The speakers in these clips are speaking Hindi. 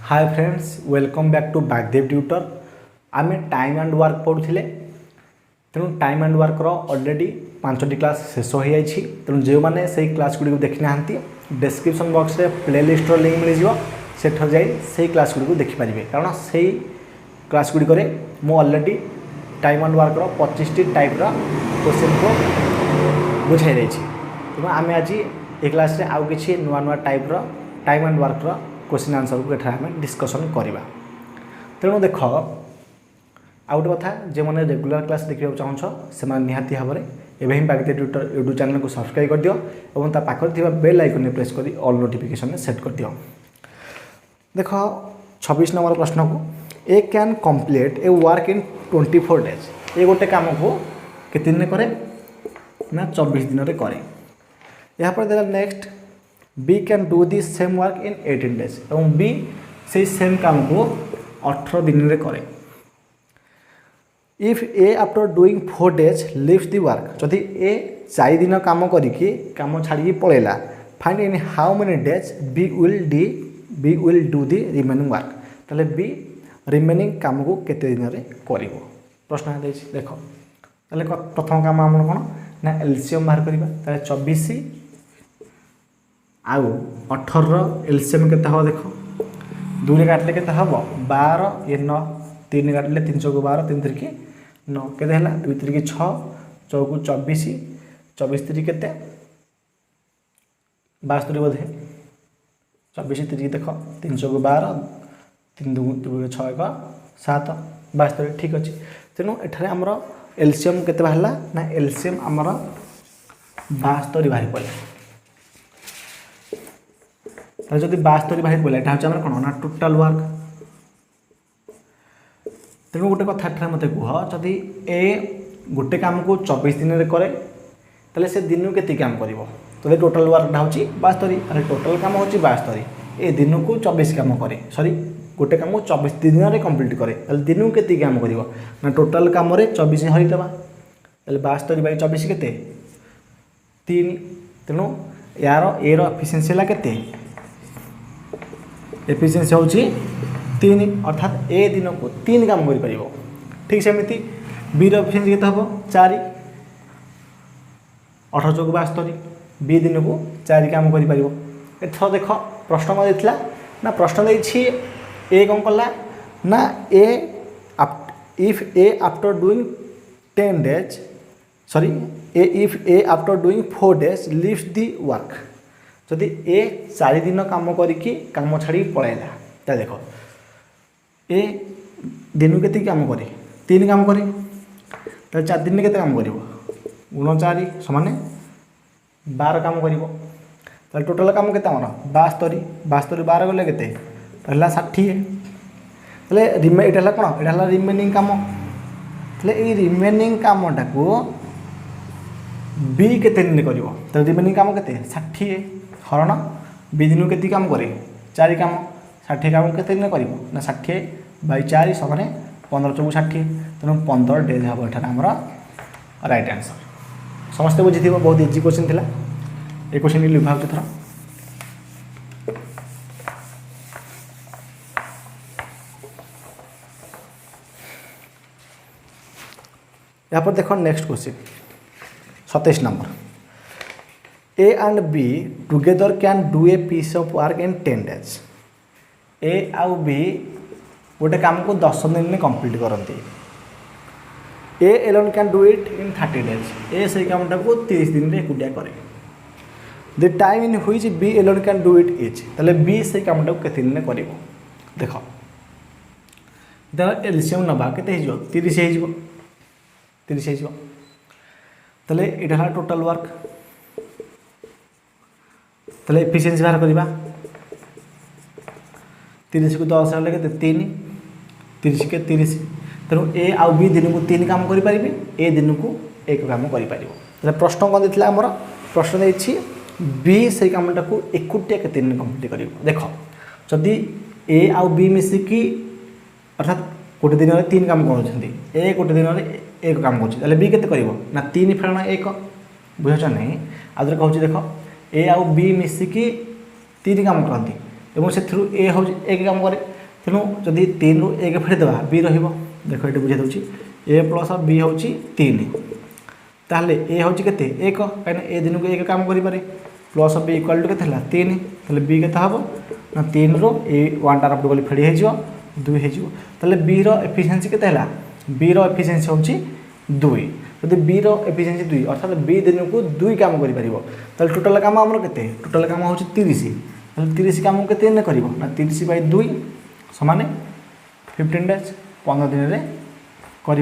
Hi friends welcome back to Bagdev tutor आम टाइम एंड वर्क पढ़ुले तेणु टाइम एंड वर्क ऑलरेडी 5टी क्लास शेष हो जाए तेणु जो मैंने से क्लास गुड़ी देखी ना डिस्क्रिप्शन बॉक्स रे प्लेलिस्ट लिंक मिल सेठ जाई से क्लास गुड़ी देखिपारे कारण से क्लास गुड़ी मु ऑलरेडी टाइम एंड वर्क 25टी टाइप्र क्वेश्चन को बुझाई देछि तेणु आम आज ये क्लास रे आउ किछि नुआ नुआ टाइप्र time and work question answer को एठार आम डिस्कसन करवा तेणु देख आउ गोटे कथा जो मैंने रेगुलर क्लास देखा चाहूँ से निहाती भाव में एवं बागदेव ट्यूटर यूट्यूब चैनल को सब्सक्राइब कर दियो और ता पाखर बेल आइकन प्रेस कर ऑल नोटिफिकेशन सेट कर दियो। देख 26 नंबर प्रश्न को A can complete a work in 24 days ये गोटे काम को कितने दिन करे ना 24 दिन में करे। यहाँ पर देखा next B can do the same work in 18 days और बी से सेम काम को 18 दिन में करे। If A after doing 4 days leaves the work जदि ए 4 दिन काम करिकी काम छाड़ी पड़ेला find in how many days B will do the remaining work ताले बी रिमेनिंग काम को केते दिन रे करिवो प्रश्न देख ताले प्रथम काम आम कौन ना एलसीएम बाहर करवा ताले 24 आउ 18 एलसीएम केते हो देख 2 रे काटले केते हबो 12 ये 9 3 काटले 3 चौक 12 3 3 9 केते हला 2 3 6 चौक 24 24 3 केते 72 बोधे 24 3 देख 3 चौक 12 3 2 6 1 7 72 ठीक अच्छे तेणु एठारे आमर एलसीएम केते बाहरला ना एलसीएम आमर 72 बाहरी पड़े जब 72 बाहरी पड़े यहाँ हूँ कौन ना टोटाल वर्क तेणु गोटे कथा मत कह जदि ए गोटे काम को 24 दिन में करे ताले से दिन को केते काम करिवो तो टोटाल वर्कटा हूँ 72 अरे टोटाल काम हूँ 72 ए दिन को 24 काम करे सॉरी गोटे काम को 24 दिन में कंप्लीट करे ताले दिन को केते काम करिवो ना टोटाल काम रे 24 हरिदेवा ताले 72 बाई 24 केते 3 तेणु यार ए रो एफिशिएंसी है केते एफिशिएंसी हूँ 3 अर्थात ए दिन को 3 काम कर पारिबो ठीक सेमती बी रो एफिशिएंसी केते हबो 4 18 चौक 72 बी दिन को 4 काम कर पारिबो। एथर देख प्रश्न कौन देथिला ना प्रश्न देछि ए कौन कला ना A if A after doing 10 days sorry if A after doing 4 days leaves the work जदि ए 4 दिन काम करिकी काम छाड़ी पळैला ता देखो ए दिन के काम करे 3 काम करे तो 4 दिन के काम कर 4 समान 12 काम कर टोटाल काम के 72 72 12 गले के 60 ये कौन ये रिमेनिंग काम ये रिमेनिंग कामटा को बी के दिन कर रिमेनिंग काम के 60 हरण बी दिन के काम करे 4 काम 60 काम के दिन कर 60 बाई 4 समान 15 चौक 60 तेणु 15 डेज हम एठार आमर राइट आंसर समस्ते बुझी बहुत इजी क्वेश्चन थिला ए क्वेश्चन लिखा थर यहाँ पर देखो next question 27 number A and B together can do a piece of work in 10 days A आउ बी गोटे काम को 10 दिन में कंप्लीट करती A alone can do it in 30 days A से कामटा को 30 दिन में एकुटिया करे the time in which B alone can do it is ताले बी से कामटा को केते दिन में करिवो देख देख एलसीएम नबा केते हिजो 30 हिजो 30 हिजो ताले एटा टोटल वर्क ताले एफिशिएंसी बाहर करबा 30 को 10 हेल्ले के 3 30 के 30 तेणु ए आउ बी दिन को 3 काम करें ए दिन को 1 काम कर प्रश्न कौन देता आमर प्रश्न देछि बी से कामटा को एकुटिया के दिन कंप्लीट कर देख जदि ए आउ बी मिसिकी अर्थात गोटे दिन में 3 काम कर ए गोटे दिन में 1 काम कर बी केते करिवो ना 3 फेरण 1 बुझछ नहीं आदर कहूँ देख ए आउ बी मिसिकी 3 काम करती से ए हूँ 1 काम करे तेणु जदि 3 रु 1 फेरदेवा बी रहिबो देखो ये बुझे दूँ ए प्लस बी हूँ 3 ताहले ए हूँ के 1 कहीं ए दिन को 1 काम करें प्लस बी इक्वाल टू के 3 ताहले बी के हम ना 3 रु ए 1 टा रफ गली फेड़ी हो 2 हो बी एफिशिएंसी के बी एफिशिएंसी हूँ 2 जब बी एफिशिएंसी 2 अर्थात बी दिन को 2 काम कर टोटाल काम आमर के टोटाल काम हूँ 30 30 काम के दिन कर 30/2 समान 15 डेज 15 दिन में कर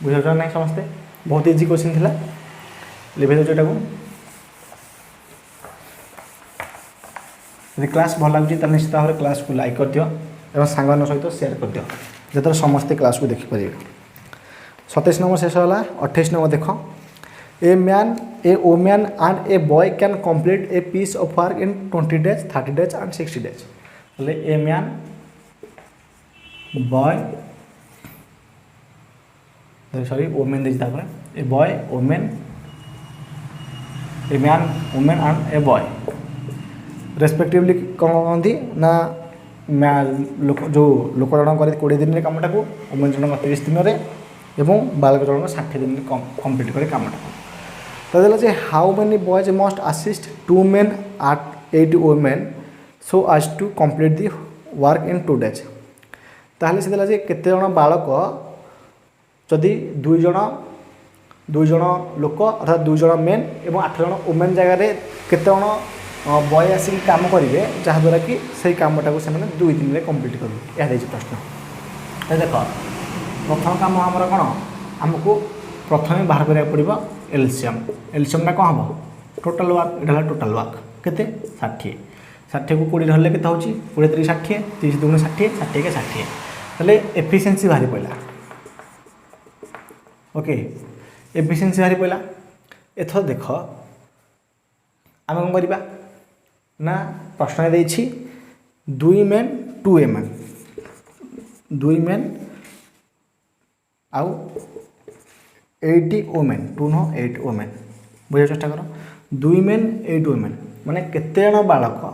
बुझा ना समस्ते बहुत इजी क्वेश्चन थिला लिखे दूसरा को यदि क्लास भल लगे तो निश्चित भाव में क्लास को लाइक कर दियो एवं सांग सहित शेयर कर दियो जो समस्ते क्लास को देखिपर 27 नंबर शेष है 28 नंबर देख a women and a boy can complete a piece of work in 20 days 30 days and 60 days a man boy sorry women देखिए a boy women a man women and a boy respectively कौन कहती ना जो लोक जन कर 20 दिन में कमटा को वुमेन जन 30 दिन में एवं बालक जन 60 दिन में कंप्लीट करे कमटा तो जे how many boys must assist 2 men at 8 women so as to complete the work in 2 days ताहले से जे केते जन बालक जदि 2 जन लोक अर्थात 2 जन मेन एवं 8 जन वुमेन जगह केते जन बॉय आसिक काम करेंगे जहाँद्वारा कि सही कामटा को से 2 दिन में कंप्लीट करेंगे यह प्रश्न देख प्रथम काम आमर कौन आमको प्रथम बाहर करा पड़ो एलसीएम कौन हम टोटाल वर्क ये टोटाल वर्क केते 60 60 को 20 धरले केते होची 20 3 60 30 2 60 60 के 60 ताले एफिशिएंसी बाहरी पड़ा ओके एफिशिएंसी बाहरी पड़ा एथर देख आम कौन करवा ना प्रश्न देछि 2 men 2 women 2 men आउ 80 women 2 नो 8 women बुझा चेष्टा कर 2 men 8 women माने केते जन बालक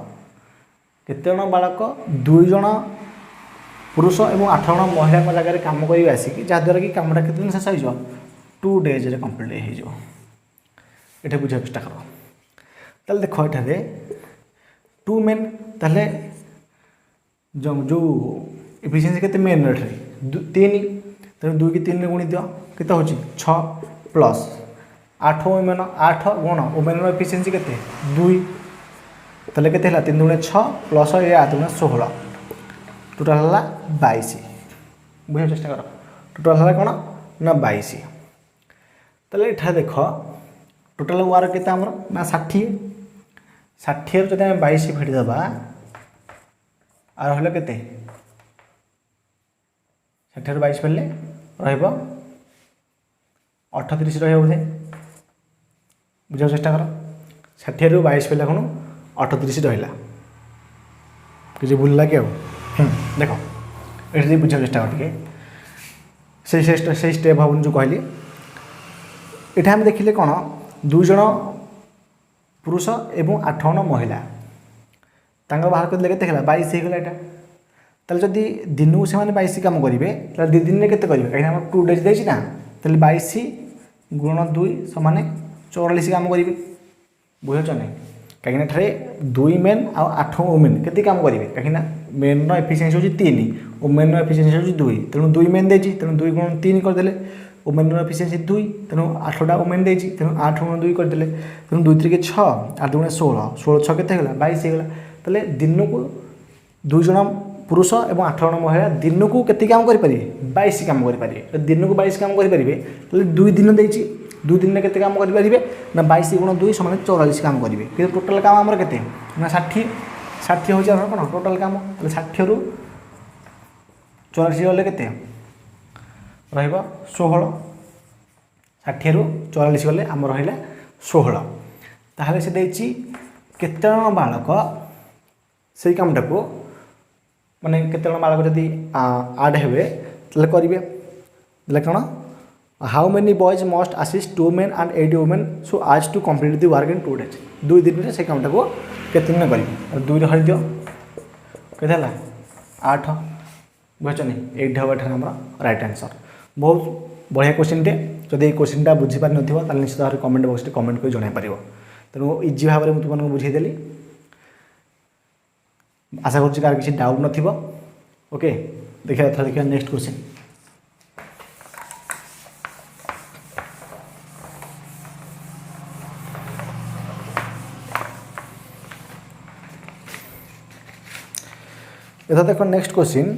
2 जन पुरुष एवं 8 जन महिला जगह काम कर आसिक जहाँद्वारा कि कमटा केते दिन शेष हो 2 days कम्प्लीट हो बुझा चेष्टा कर ताले देख ये 2 men ताले जो एफिशिएंसी केते मेन रेट 3 तो 2 की 3 गुणी दियो केते होची 6 प्लस 8 वुमेन 8 गुण वुमेन एफिशिएंसी केते 2 ताले केते हला 3 गुणे 6 प्लस ये 8 गुणे 16 टोटल हला 22 बुझा चेष्टा कर टोटल हला कोन ना 22 ताले एठा देख टोटल वर्क केते हमर ना 60 60 जब आम 22 फेटिदेबा आर हल के 60 रू 22 फेरले रहिबो 38 रहिबो बोधे बुझा चेष्टा कर 60 रू 22 फेरले कौन 38 रहा किसी भूल लगे देख ये बुझा चेष्टा कर से स्टेप भाव जो कहली ये आम देखिले कौन 2 जन पुरुष एवं 8 जन महिला बाहर कर केते 22 होगा यहाँ ताले जदि दिन को से 22 कम करेंगे 2 दिन में केते करेंगे कहीं 2 days देछि ना ताले 22 गुण 2 समान 44 कम करेंगे बुझे नहीं कहीं 2 men आ 8 वुमेन केते काम करेंगे कहीं मेन एफिशिएंसी होची 3 वुमेन एफिशिएंसी होची 2 तेणु 2 men देछि तेणु 2 गुण 3 करदेले वुमेन एफिशिएंसी 2 तेणु 8टा वुमेन देछि तेणु 8 गुण 2 करदेले तेणु 2 3 के 6 8 गुण 16 16 6 केते होला 22 होगा ताले दिन को 2 जन पुरुष एवं 8 जन महिला दिन को केते काम करि पारे 22 काम करि पारे दिन को 22 काम करि पारे ताले 2 दिन देछि 2 दिन में केते काम करि पारे ना 22 गुण 2 समान 44 काम करेंगे कि टोटाल काम हमर केते ना 60 60 होची हमर कोन टोटाल काम ताले 60 रु 44 गले केते रहिबा 16 60 रु 44 गले हमर रहिला 16 ताहले से देछि केते जन बालक से कामटा को माने केते जन बालक जदि ऐड हेबे तले करिवे तले कोन how many boys must assist 2 men and 8 women so as to complete the work in 2 days 2 दिन में से कामटा को केते दिन करिवे 2 रे हरि दियो केते हला 8 बुझे नहीं ये हम एठार राइट आंसर। बहुत बढ़िया क्वेश्चन टे जब ये क्वेश्चनटा बुझीपार ना निश्चित भाव कमेंट बॉक्स कमेंट कर जन पार तेणु इजी भाव में तुमको बुझेदेली आशा करुँच कार किसी डाउट नथिबो। ओके देखिए देखिए नेक्स्ट क्वेश्चन एथा देखो नेक्स्ट क्वेश्चन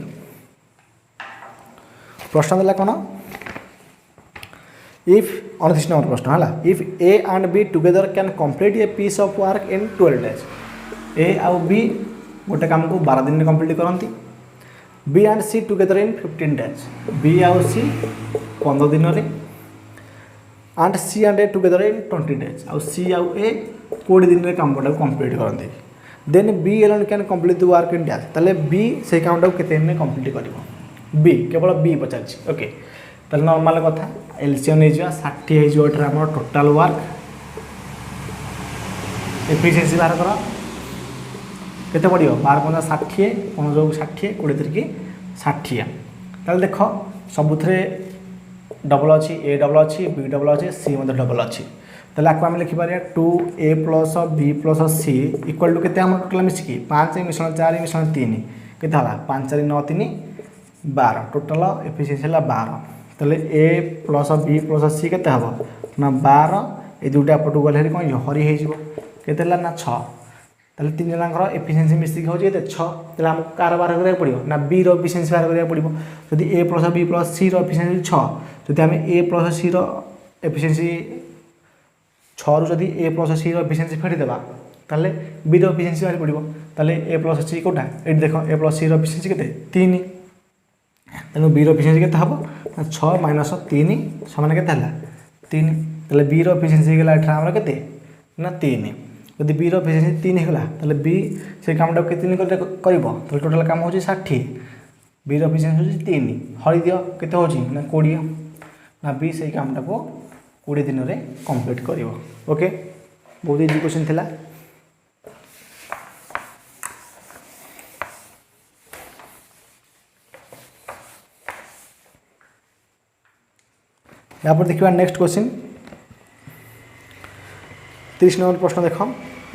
प्रश्न देला कौन इफ 29 नंबर प्रश्न है if A and B together can complete a piece of work in 12 days A आउ बी गोटे काम को 12 दिन में कंप्लीट करती B and C together in 15 days B आउ सी 15 दिन में and C and A together in 20 days आउ सी आउ ए 20 दिन में काम को कंप्लीट करती then B alone can complete the work in days ताले बी से काम को केते दिन में कंप्लीट करिवो बी केवल बी पचार ओके ताले नॉर्मल कथा एलसीएम नहीं जा 60 हो एठार टोटाल वर्क एफिशिएंसी बाहर कर केते पड़ो 12 60 15 60 20 तिरकी 60 ताले देख सबुथे डबल अच्छी ए डबल अच्छी बी डबल अच्छी सी डबल अच्छी ताले आपको आम लिखिपर 2a plus B plus C equal to केते टोटाल मिसिकी 5 मिश्रण 4 मिश्रण 3 केते हला 5 4 9 3 12 टोटाल एफिशिएंसी है 12 ताले ए प्लस बी प्लस सी केते हम ना 12 ये दुटा पटू गले कौन हरी होते ना 6 ताले तीन जनांकर एफिशिएंसी मिसिक हो 6 ताले हमको कार बाहर करा पड़ो ना बी रो एफिशिएंसी बाहर करा पड़ो जदि ए प्लस बी प्लस सी रो एफिशिएंसी 6 जदि आम ए प्लस सी रो एफिशिएंसी 6 रु जदि ए प्लस सी रो एफिशिएंसी फेड़देवा ताले बी रो एफिशिएंसी बाहर पड़ो ताले ए प्लस सी कोटा ये देख ए प्लस सी रो एफिशिएंसी केते 3 तेणु बी रो एफिशिएंसी केते हम 6 माइनस 3 समान केते हला 3 ताले बी रो एफिशिएंसी गला एठा हमर केते ना 3 जदि बी रो एफिशिएंसी 3 होगा ताले बी से कामटा केते दिन करिवो ताले टोटल काम होची 60 बी रो एफिशिएंसी होची 3 हरि दियो केते होची ना 20 ना बी से कामटा को 20 दिन रे कंप्लीट करिवो। ओके बहुत इजी क्वेश्चन थिला यहाँ पर देखिए नेक्स्ट क्वेश्चन 30 नंबर प्रश्न देख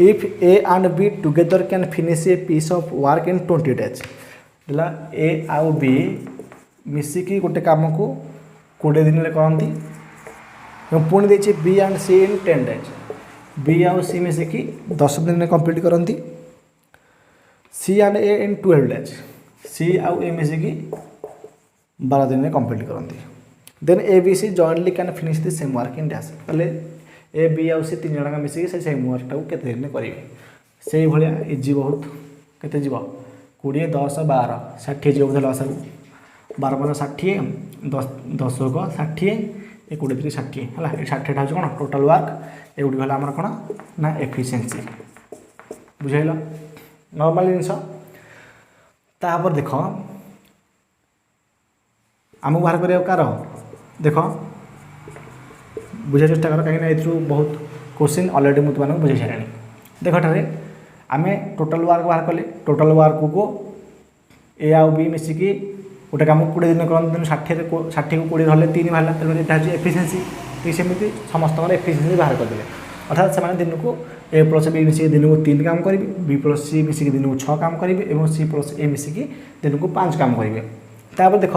if A and B together can finish a piece of work in 20 days देला ए आउ बी मिसिकी गोटे काम को 20 दिन में करती पुणी देछि B and C in 10 days B आउ सी मिसिकी 10 दिन में कंप्लीट करती सी एंड ए इन 12 डेज सी आउ ए मिसिकी 12 दिन में कंप्लीट करती then A B C jointly can finish the same work in dash ताले ए बी आउ सी 3 जन मिसिकी से सेम वर्क टाको केते दिन में करेंगे से भाया इजी बहुत केते जीव 20 10 12 60 जीव बोले लस 12 15 60 10 को 60 ए 20 3 60 है 60 टा कौन टोटाल वर्क ए गुडी होला हमर कोन ना एफिशिएंसी बुझाइल नॉर्मल जिनस तापर देख आम बाहर करिया कार देख बुझा चेष्टा कर कहीं ए बहुत क्वेश्चन अलरेडी मुझे तुमको बुझे सारे देख ठारे आम टोटाल वर्क बाहर कले टोटाल वर्क को ए आउ बी मिसिकी गोटे काम 20 दिन करते 60 को 20 रहा 3 बाहर तेनाली एफिशिएंसी ठीक सेमती समस्त एफिशिएंसी बाहर करदे अर्थात से दिन को ए प्लस बी मिसिकी दिन को 3 काम करेंगे बी प्लस सी मिसिकी दिन को 6 काम करेंगे और सी प्लस ए मिसिकी दिन को 5 काम करेंगे तापर देख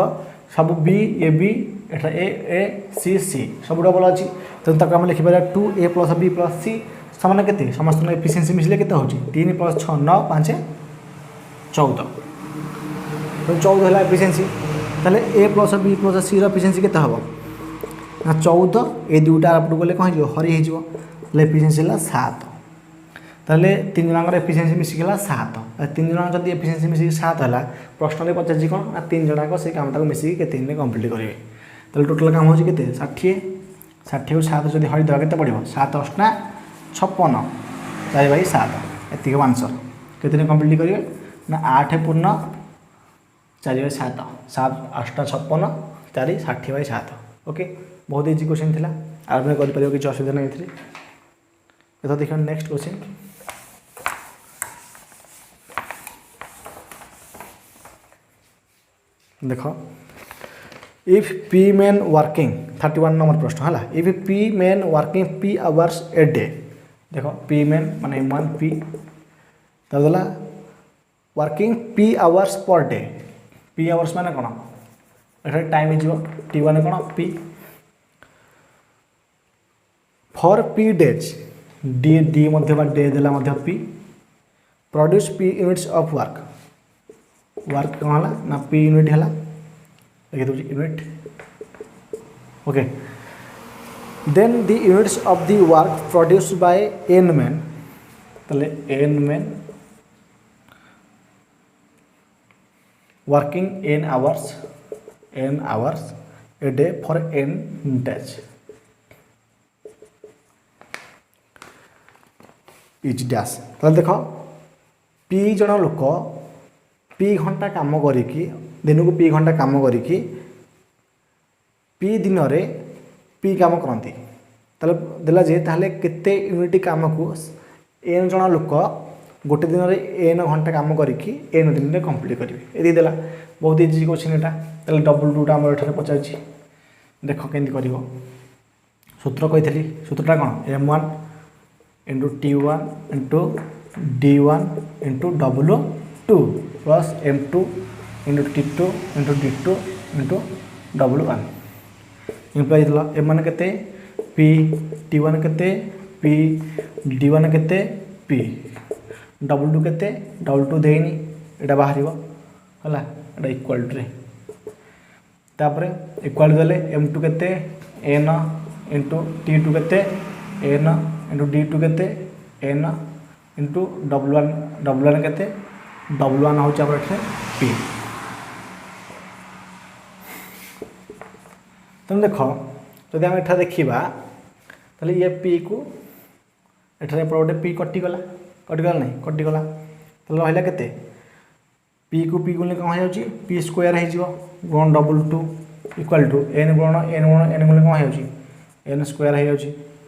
सब बी ए बी एटा ए सी सी सब डबल अच्छी तेनाली तक लिखिपर 2a प्लस बी प्लस सी सामान के समस्त एफिशिएंसी मिसले के 3 प्लस 6 9 5 14 14 है एफिशिएंसी ताले ए प्लस बी प्लस सी एफिशिएंसी के हम ना 14 ए दुटा आपको गले कौन हरी हो एफिशिएंसी है 7 ताले 3 जन एफिशिएंसी मिसिकला 7 3 जन जब एफिशिएंसी मिसिक 7 है प्रश्न पचार कौन ना 3 जन से कामटा मिसिक के दिन में कंप्लीट करेंगे ताले टोटाल काम होची केते 60 60 को 7 जब हरी देवा के पड़ो 7 8 56 4 बाई 7 एतिक आंसर के दिन कंप्लीट करेंगे ना 8 पूर्ण 4 बाई 7 7 8 56 4 60 बाई 7 ओके बहुत इजी क्वेश्चन थिला आप कर किसी असुविधा नहीं थी ये देखिए नेक्स्ट क्वेश्चन देख if P main working 31 number प्रश्न है if P main working P hours a day देख पी मेन माने वन पी तब देला working P hours per day P hours माने कौन एटा टाइम हो टी वन कौन P for P days D D मध्य बा डे देला मध्य P produce P units of work work कौन है ना पी यूनिट है लिखि दूँ unit okay then the units of the work produced by N man तले N man working N hours a day for N days is dash तो देख पी जन लोक पी घंटा काम करिकी दिन को पी घंटा काम करिकी पी दिन रे पी काम करती देला जे ताहले केते यूनिट काम को एन जन लोक गोटे दिन रे एन घंटा काम करिकी एन दिन रे कंप्लीट करेंगे ये देला बहुत इजी क्वेश्चन एटा ताहले डबल टूटा आम एठारे पचारछि देख केंदी करिवो सूत्र कही सूत्रटा कौन m1 into t1 into d1 into w2 plus m2 into t2 into d2 into w1 imply दिला एम मान केते p t1 केते p d1 केते p w2 केते w2 देनी एटा बाहरिबो हला एटा इक्वल टू रे तापरे इक्वल देले m2 केते n इंटू t2 केते n इंटू d2 केते n इंटू w1 केते w1 हूँ आम p तुम देख जदि आम एठा देखा ताले ये पी को एठारे गोटे पी कटिगला ना कटिगला ताले रहिला केते पी को पी गुणले कौन हो पी स्क्वायर हो गुण w2 इक्वल टू n गुण n गुणले कौन हो n स्क्वायर हो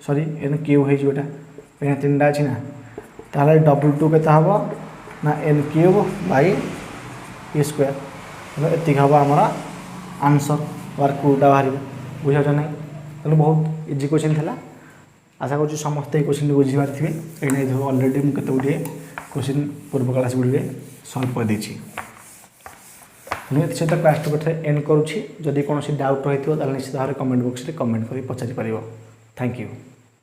सॉरी n क्यूब हो तीन अच्छी ना ताले w2 केते हम ना n cube by P square एति हम आमर आंसर वर्क उल्टा बाहर बुझे ना तेना बहुत इजी क्वेश्चन था आशा कर समस्ते क्वेश्चन बुझी पारे ये अलरेडी मुझे गुड़े क्वेश्चन पूर्व क्लास गुड़े सल्व कर देछि सहित क्लास टू एंड करुँची जदि कौन डाउट रही है निश्चित भाव में कमेंट बॉक्स में कमेंट कर पचारि पार थैंक यू।